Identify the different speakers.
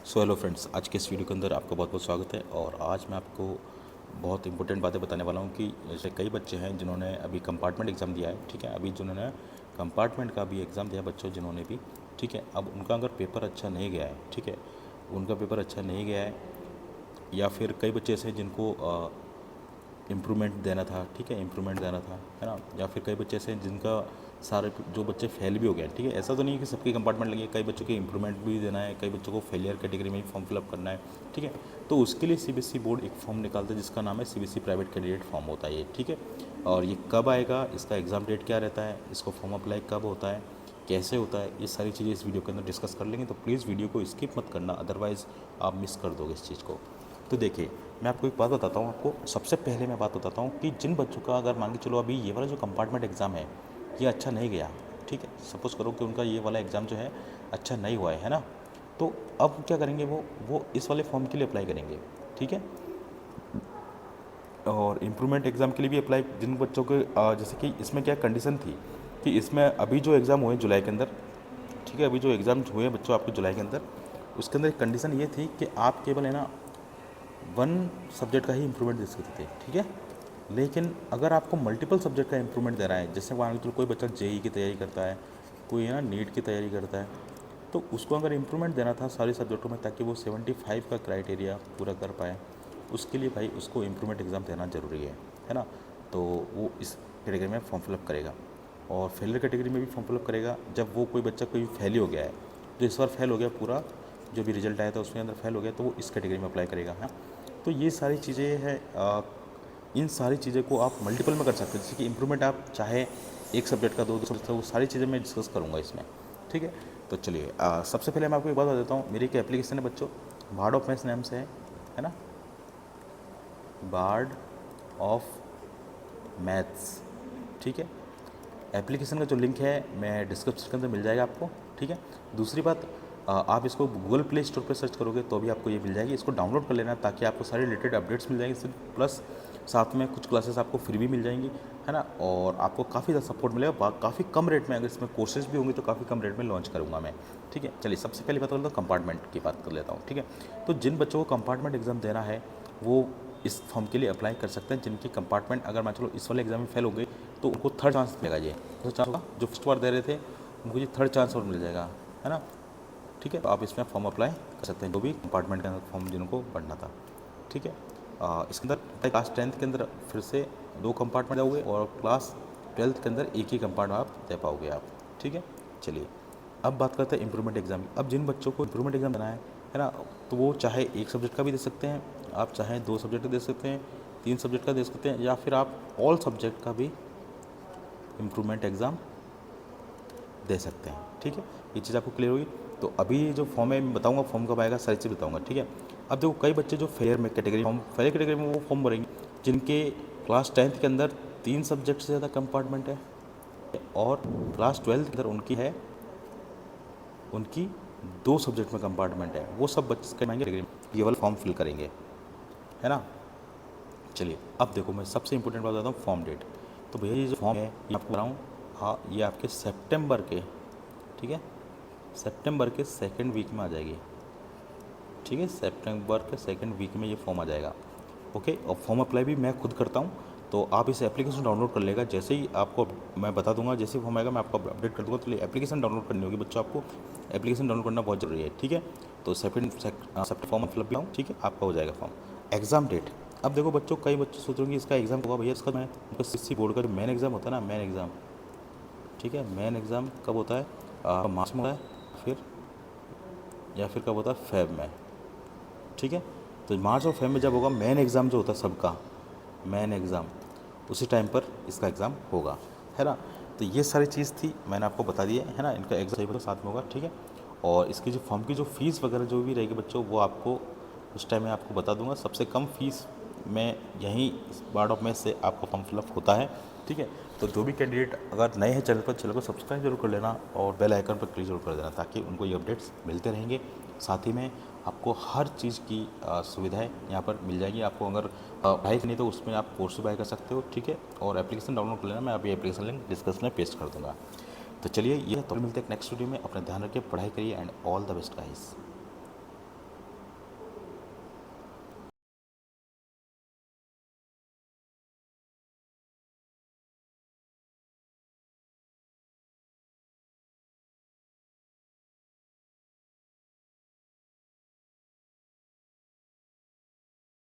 Speaker 1: So hello friends, आज के इस वीडियो के अंदर आपका बहुत बहुत स्वागत है। और आज मैं आपको बहुत इंपॉर्टेंट बातें बताने वाला हूँ कि जैसे कई बच्चे हैं जिन्होंने अभी कंपार्टमेंट एग्ज़ाम दिया है, ठीक है। अभी जिन्होंने कंपार्टमेंट का भी एग्ज़ाम दिया बच्चों जिन्होंने भी, ठीक है। अब उनका अगर पेपर अच्छा नहीं गया है, ठीक है, उनका पेपर अच्छा नहीं गया है, या फिर कई बच्चे ऐसे हैं जिनको इम्प्रूवमेंट देना था, ठीक है, इम्प्रूवमेंट देना था, है ना। या फिर कई बच्चे ऐसे हैं जिनका सारे जो बच्चे फेल भी हो गए हैं, ठीक है। ऐसा तो नहीं है कि सबके कंपार्टमेंट लगे, कई बच्चों के इम्प्रूवमेंट भी देना है, कई बच्चों को फेलियर कैटेगरी में ही फॉर्म फिलअप करना है, ठीक है। तो उसके लिए सीबीएसई बोर्ड एक फॉर्म निकालता है जिसका नाम है सीबीएसई प्राइवेट कैंडिडेट फॉर्म होता है ये, ठीक है। और ये कब आएगा, इसका एग्ज़ाम डेट क्या रहता है, इसको फॉर्म अप्लाई कब होता है, कैसे होता है, ये सारी चीज़ें इस वीडियो के अंदर डिस्कस कर लेंगे। तो प्लीज़ वीडियो को स्किप मत करना, अदरवाइज़ आप मिस कर दोगे इस चीज़ को। तो देखिए, मैं आपको एक बात बताता हूँ, आपको सबसे पहले मैं बात बताता हूँ कि जिन बच्चों का अगर मान के चलो अभी ये वाला जो कंपार्टमेंट एग्ज़ाम है ये अच्छा नहीं गया, ठीक है, सपोज़ करो कि उनका ये वाला एग्ज़ाम जो है अच्छा नहीं हुआ है ना। तो अब क्या करेंगे, वो इस वाले फॉर्म के लिए अप्लाई करेंगे, ठीक है। और इम्प्रूवमेंट एग्ज़ाम के लिए भी अप्लाई, जिन बच्चों के जैसे कि इसमें क्या कंडीशन थी कि इसमें अभी जो एग्ज़ाम हुए जुलाई के अंदर, ठीक है, अभी जो एग्ज़ाम हुए हैं बच्चों आपके जुलाई के अंदर, उसके अंदर एक कंडीशन ये थी कि आप केवल है ना वन सब्जेक्ट का ही इम्प्रूवमेंट दे सकते थे, ठीक है। लेकिन अगर आपको मल्टीपल सब्जेक्ट का इम्प्रूवमेंट दे रहा है, जैसे मान लो कोई बच्चा जेई की तैयारी करता है, कोई है ना नीट की तैयारी करता है, तो उसको अगर इम्प्रूवमेंट देना था सारे सब्जेक्टों में ताकि वो 75 का क्राइटेरिया पूरा कर पाए, उसके लिए भाई उसको इम्प्रूवमेंट एग्ज़ाम देना ज़रूरी है ना। तो वो इस कैटेगरी में फॉर्म फिलअप करेगा और फेलियर कैटेगरी में भी फॉर्म फिलअप करेगा। जब वो कोई बच्चा कोई फेल ही हो गया है, जो इस बार फेल हो गया, पूरा जो भी रिजल्ट आया था उसके अंदर फेल हो गया, तो वो इस कैटेगरी में अप्लाई करेगा, है। तो ये सारी चीज़ें हैं, इन सारी चीज़ें को आप मल्टीपल में कर सकते हैं। जैसे कि इम्प्रूवमेंट आप चाहे एक सब्जेक्ट का, दो सब्जेक्ट का, वो सारी चीज़ें मैं डिस्कस करूँगा इसमें, ठीक है। तो चलिए, सबसे पहले मैं आपको एक बात बता देता हूँ। मेरी एक एप्लीकेशन है बच्चों, बार्ड ऑफ मैथ्स नाम से है ना, बार्ड ऑफ मैथ्स, ठीक है। एप्लीकेशन का जो लिंक है मैं डिस्क्रिप्शन के अंदर मिल जाएगा आपको, ठीक है। दूसरी बात, आप इसको गूगल प्ले स्टोर पर सर्च करोगे तो भी आपको ये मिल जाएगी। इसको डाउनलोड कर लेना ताकि आपको सारे रिलेटेड अपडेट्स मिल जाएंगे, प्लस साथ में कुछ क्लासेस आपको फ्री भी मिल जाएंगी, है ना। और आपको काफ़ी ज़्यादा सपोर्ट मिलेगा, काफ़ी कम रेट में। अगर इसमें कोर्सेज भी होंगे तो काफ़ी कम रेट में लॉन्च करूँगा मैं, ठीक है। चलिए, सबसे पहले बात कर लेता हूँ कंपार्टमेंट की बात कर लेता हूँ, ठीक है। तो जिन बच्चों को कंपार्टमेंट एग्ज़ाम देना है वो इस फॉर्म के लिए अप्लाई कर सकते हैं। जिनकी कंपार्टमेंट अगर मान चलो इस वाले एग्जाम में फेल हो गई तो उनको थर्ड चांस मिलेगा। ये थर्ड चांस होगा, जो फर्स्ट बार दे रहे थे उनको ये थर्ड चांस और मिल जाएगा, है ना, ठीक है। तो आप इसमें फॉर्म अप्लाई कर सकते हैं, जो भी कंपार्टमेंट के अंदर फॉर्म जिनको भरना था, ठीक है। इसके अंदर क्लास 10th के अंदर फिर से 2 कंपार्टमेंट जाओगे और क्लास 12th के अंदर एक ही कंपार्टमेंट आप दे पाओगे आप, ठीक है। चलिए, अब बात करते हैं इम्प्रूवमेंट एग्ज़ाम की। अब जिन बच्चों को इम्प्रूवमेंट एग्ज़ाम देना है ना, तो वो चाहे एक सब्जेक्ट का भी दे सकते हैं, आप चाहे 2 सब्जेक्ट का दे सकते हैं, 3 सब्जेक्ट का दे सकते हैं, या फिर आप ऑल सब्जेक्ट का भी इम्प्रूवमेंट एग्ज़ाम दे सकते हैं, ठीक है। ये चीज़ आपको क्लियर होगी। तो अभी जो फॉर्म है मैं बताऊंगा, फॉर्म कब आएगा, सारी चीज़ बताऊंगा, ठीक है। अब देखो, कई बच्चे जो फेलियर में कैटेगरी फॉर्म, फेलियर कैटेगरी में वो फॉर्म भरेंगे जिनके क्लास 10th के अंदर 3 सब्जेक्ट से ज़्यादा कंपार्टमेंट है और क्लास 12th के अंदर उनकी है, उनकी 2 सब्जेक्ट में कंपार्टमेंट है। वो सब बच्चे कैटेगरी ये वाला फॉर्म फिल करेंगे, है ना। चलिए, अब देखो, मैं सबसे इंपॉर्टेंट बात बताता हूँ, फॉर्म डेट। तो भैया ये जो फॉर्म है ये आपको बताऊँ, हाँ, ये आपके सितंबर के, ठीक है, सितंबर के सेकंड वीक में आ जाएगी, ठीक है। सितंबर के सेकंड वीक में ये फॉर्म आ जाएगा, ओके। और फॉर्म अप्लाई भी मैं खुद करता हूँ, तो आप इस एप्लीकेशन डाउनलोड कर लेगा। जैसे ही आपको मैं बता दूंगा, जैसे ही फॉर्म आएगा मैं आपको अपडेट कर दूंगा। तो एप्लीकेशन डाउनलोड करनी होगी बच्चों, आपको एप्लीकेशन डाउनलोड करना बहुत ज़रूरी है, ठीक है। तो सेकंड फॉर्म फिलअप भी आऊँ, ठीक है, आपका हो जाएगा फॉर्म। एग्ज़ाम डेट, अब देखो बच्चों, कई बच्चे सोच रहे हैं कि इसका एग्ज़ाम होगा, भैया इसका मैं उनका सीबीएसई बोर्ड का जो मेन एग्ज़ाम होता है ना, मेन एग्ज़ाम, ठीक है, मेन एग्ज़ाम कब होता है, मार्च में होता है, फिर या फिर कब होता है, फेब में, ठीक है। तो मार्च और फेब में जब होगा मेन एग्ज़ाम जो होता है सबका, मेन एग्ज़ाम, उसी टाइम पर इसका एग्ज़ाम होगा, है ना। तो ये सारी चीज़ थी, मैंने आपको बता दी है ना। इनका एग्ज़ाम सही साथ में होगा, ठीक है। और इसकी जो फॉर्म की जो फ़ीस वगैरह जो भी रहेगी बच्चों, वो आपको उस टाइम में आपको बता दूंगा। सबसे कम फीस में यहीं बार्ड ऑफ मैथ से आपका फॉर्म फिलअप होता है, ठीक है। तो जो भी कैंडिडेट अगर नए हैं चैनल पर, चैनल को सब्सक्राइब जरूर कर लेना और बेल आइकन पर क्लिक जरूर कर देना ताकि उनको ये अपडेट्स मिलते रहेंगे। साथ ही में आपको हर चीज़ की सुविधाएं यहाँ पर मिल जाएगी। आपको अगर पढ़ाई करनी तो उसमें आप कोर्स भी बाय कर सकते हो, ठीक है। और एप्लीकेशन डाउनलोड कर लेना, मैं अभी एप्लीकेशन लिंक डिस्क्रिप्शन में पेस्ट कर दूँगा। तो चलिए, ये तो मिलते हैं नेक्स्ट वीडियो में। अपना ध्यान रखिए, पढ़ाई करिए and all the best guys.